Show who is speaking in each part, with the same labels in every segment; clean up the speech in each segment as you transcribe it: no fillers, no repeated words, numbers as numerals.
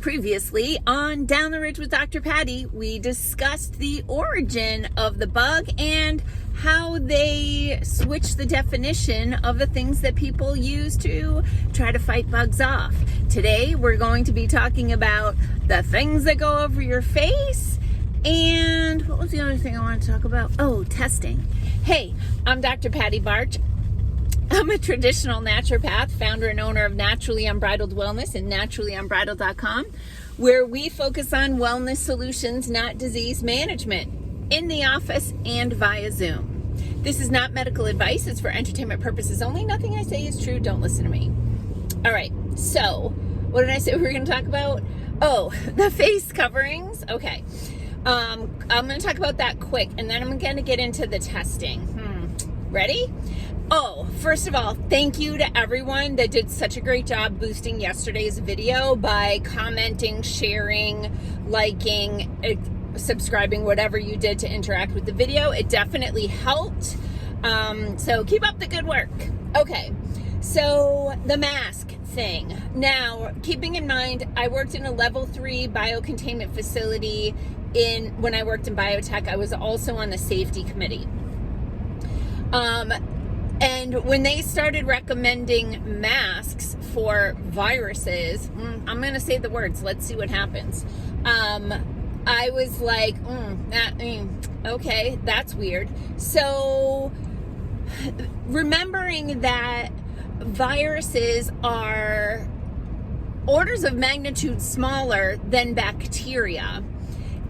Speaker 1: Previously on Down the Ridge with Dr. Patty, we discussed the origin of the bug and how they switched the definition of the things that people use to try to fight bugs off. Today, we're going to be talking about the things that go over your face. And what was the other thing I wanted to talk about? Oh, testing. Hey, I'm Dr. Patty Barch. I'm a traditional naturopath, founder and owner of Naturally Unbridled Wellness and naturallyunbridled.com, where we focus on wellness solutions, not disease management, in the office and via Zoom. This is not medical advice. It's for entertainment purposes only. Nothing I say is true. Don't listen to me. All right. So what did I say we were going to talk about? Oh, the face coverings. Okay. I'm going to talk about that quick, and then I'm going to get into the testing. Ready? Oh, first of all, thank you to everyone that did such a great job boosting yesterday's video by commenting, sharing, liking, subscribing, whatever you did to interact with the video. It definitely helped. So keep up the good work. Okay, so the mask thing. Now, keeping in mind, I worked in a level 3 biocontainment facility when I worked in biotech. I was also on the safety committee. And when they started recommending masks for viruses, I'm going to say the words. Let's see what happens. I was like, okay, that's weird. So remembering that viruses are orders of magnitude smaller than bacteria.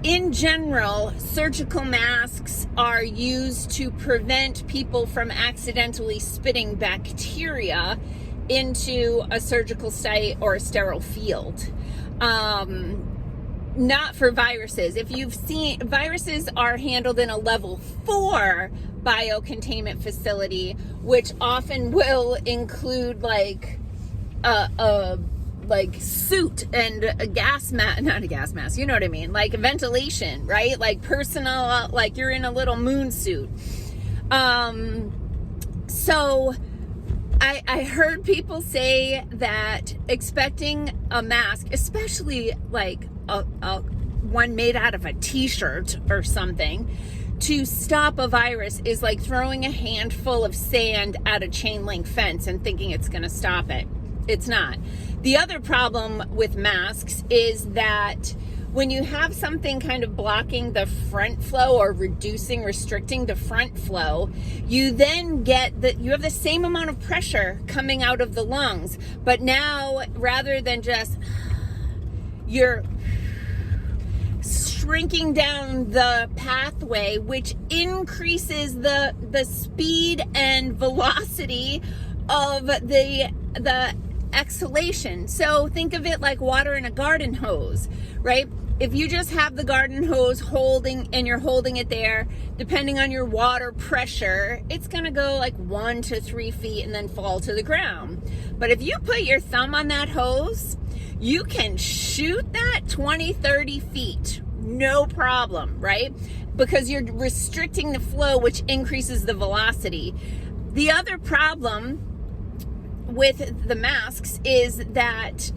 Speaker 1: In general, surgical masks are used to prevent people from accidentally spitting bacteria into a surgical site or a sterile field. Not for viruses. If you've seen, viruses are handled in a level 4 biocontainment facility, which often will include like a suit and a gas mask, not a gas mask, you know what I mean? Like ventilation, right? Like personal, like you're in a little moon suit. So I heard people say that expecting a mask, especially like a one made out of a t-shirt or something, to stop a virus is like throwing a handful of sand at a chain link fence and thinking it's going to stop it. It's not. The other problem with masks is that when you have something kind of blocking the front flow or restricting the front flow, you then get that you have the same amount of pressure coming out of the lungs. But now, rather than just you're shrinking down the pathway, which increases the speed and velocity of the exhalation. So think of it like water in a garden hose, right? If you just have the garden hose you're holding it there, depending on your water pressure, it's going to go like 1 to 3 feet and then fall to the ground. But if you put your thumb on that hose, you can shoot that 20, 30 feet. No problem, right? Because you're restricting the flow, which increases the velocity. The other problem with the masks is that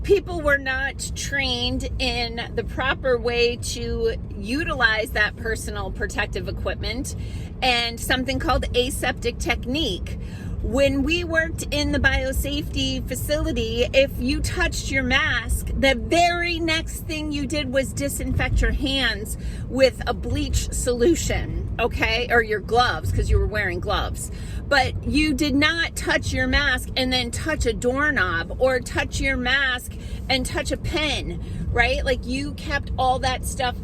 Speaker 1: people were not trained in the proper way to utilize that personal protective equipment and something called aseptic technique. When we worked in the biosafety facility, if you touched your mask, the very next thing you did was disinfect your hands with a bleach solution, okay? Or your gloves, because you were wearing gloves. But you did not touch your mask and then touch a doorknob or touch your mask and touch a pen, right? Like you kept all that stuff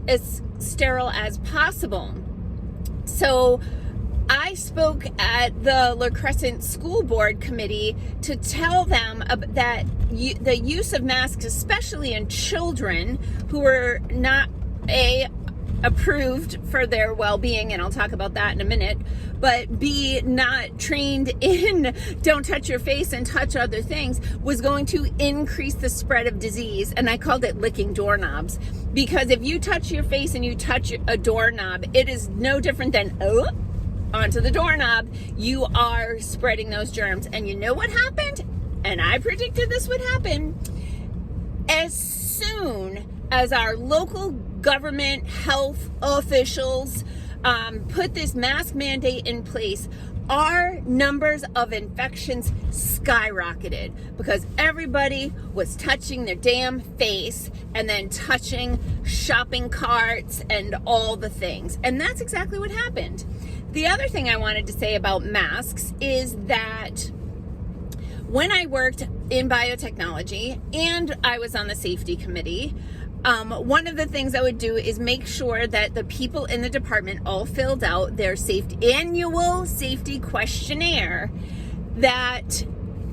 Speaker 1: as sterile as possible. So I spoke at the La Crescent School Board Committee to tell them that the use of masks, especially in children who are not approved for their well-being, and I'll talk about that in a minute, but B, not trained in don't touch your face and touch other things, was going to increase the spread of disease. And I called it licking doorknobs, because if you touch your face and you touch a doorknob, it is no different than onto the doorknob. You are spreading those germs. And you know what happened? And I predicted this would happen. as soon as our local government health officials put this mask mandate in place, our numbers of infections skyrocketed because everybody was touching their damn face and then touching shopping carts and all the things. And that's exactly what happened. The other thing I wanted to say about masks is that when I worked in biotechnology and I was on the safety committee, one of the things I would do is make sure that the people in the department all filled out their annual safety questionnaire that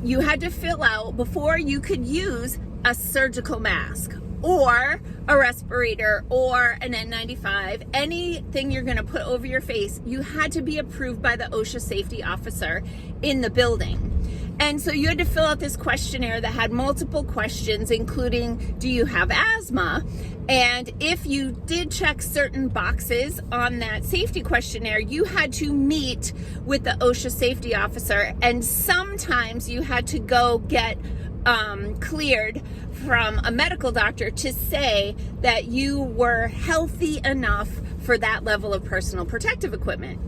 Speaker 1: you had to fill out before you could use a surgical mask or a respirator or an N95. Anything you're going to put over your face, you had to be approved by the OSHA safety officer in the building. And so you had to fill out this questionnaire that had multiple questions, including, do you have asthma? And if you did check certain boxes on that safety questionnaire, you had to meet with the OSHA safety officer. And sometimes you had to go get cleared from a medical doctor to say that you were healthy enough for that level of personal protective equipment.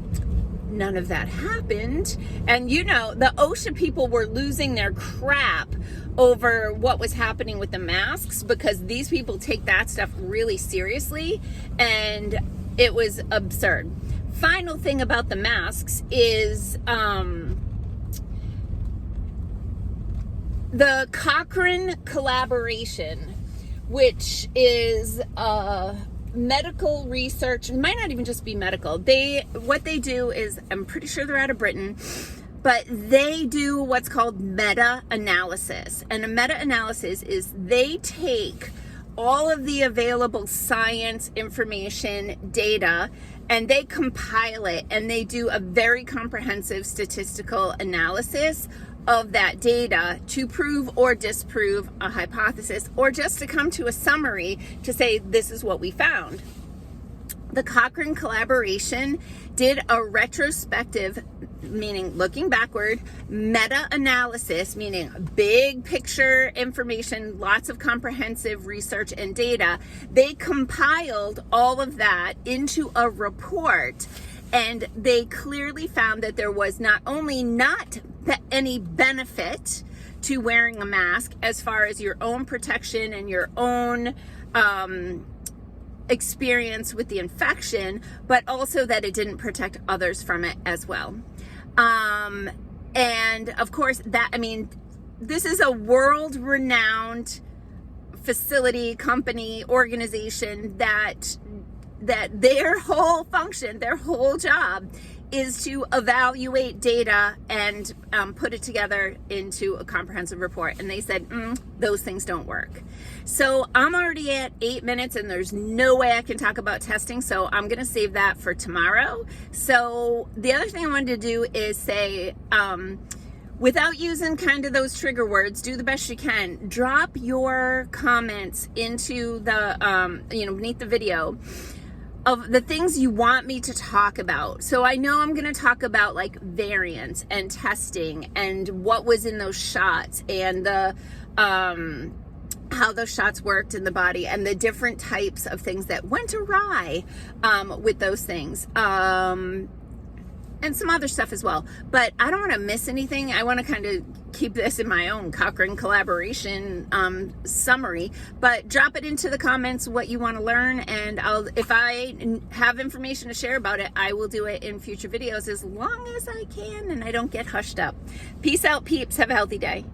Speaker 1: None of that happened. And you know, the OSHA people were losing their crap over what was happening with the masks because these people take that stuff really seriously, and it was absurd. Final thing about the masks is the Cochrane collaboration, which is medical research. It might not even just be medical. What they do is, I'm pretty sure they're out of Britain, but they do what's called meta-analysis. And a meta-analysis is they take all of the available science information, data, and they compile it, and they do a very comprehensive statistical analysis of that data to prove or disprove a hypothesis, or just to come to a summary to say this is what we found. The Cochrane collaboration did a retrospective, meaning looking backward, meta-analysis, meaning big picture information, lots of comprehensive research and data. They compiled all of that into a report, and they clearly found that there was not only not any benefit to wearing a mask as far as your own protection and your own experience with the infection, but also that it didn't protect others from it as well. And of course, this is a world-renowned facility, company, organization that their whole function, their whole job is to evaluate data and put it together into a comprehensive report. And they said, those things don't work. So I'm already at 8 minutes and there's no way I can talk about testing. So I'm going to save that for tomorrow. So the other thing I wanted to do is say, without using kind of those trigger words, do the best you can. Drop your comments into the, beneath the video of the things you want me to talk about. So I know I'm going to talk about like variants and testing and what was in those shots and the how those shots worked in the body and the different types of things that went awry with those things. And some other stuff as well. But I don't want to miss anything. I want to kind of keep this in my own Cochrane collaboration summary. But drop it into the comments what you want to learn. And if I have information to share about it, I will do it in future videos as long as I can and I don't get hushed up. Peace out, peeps. Have a healthy day.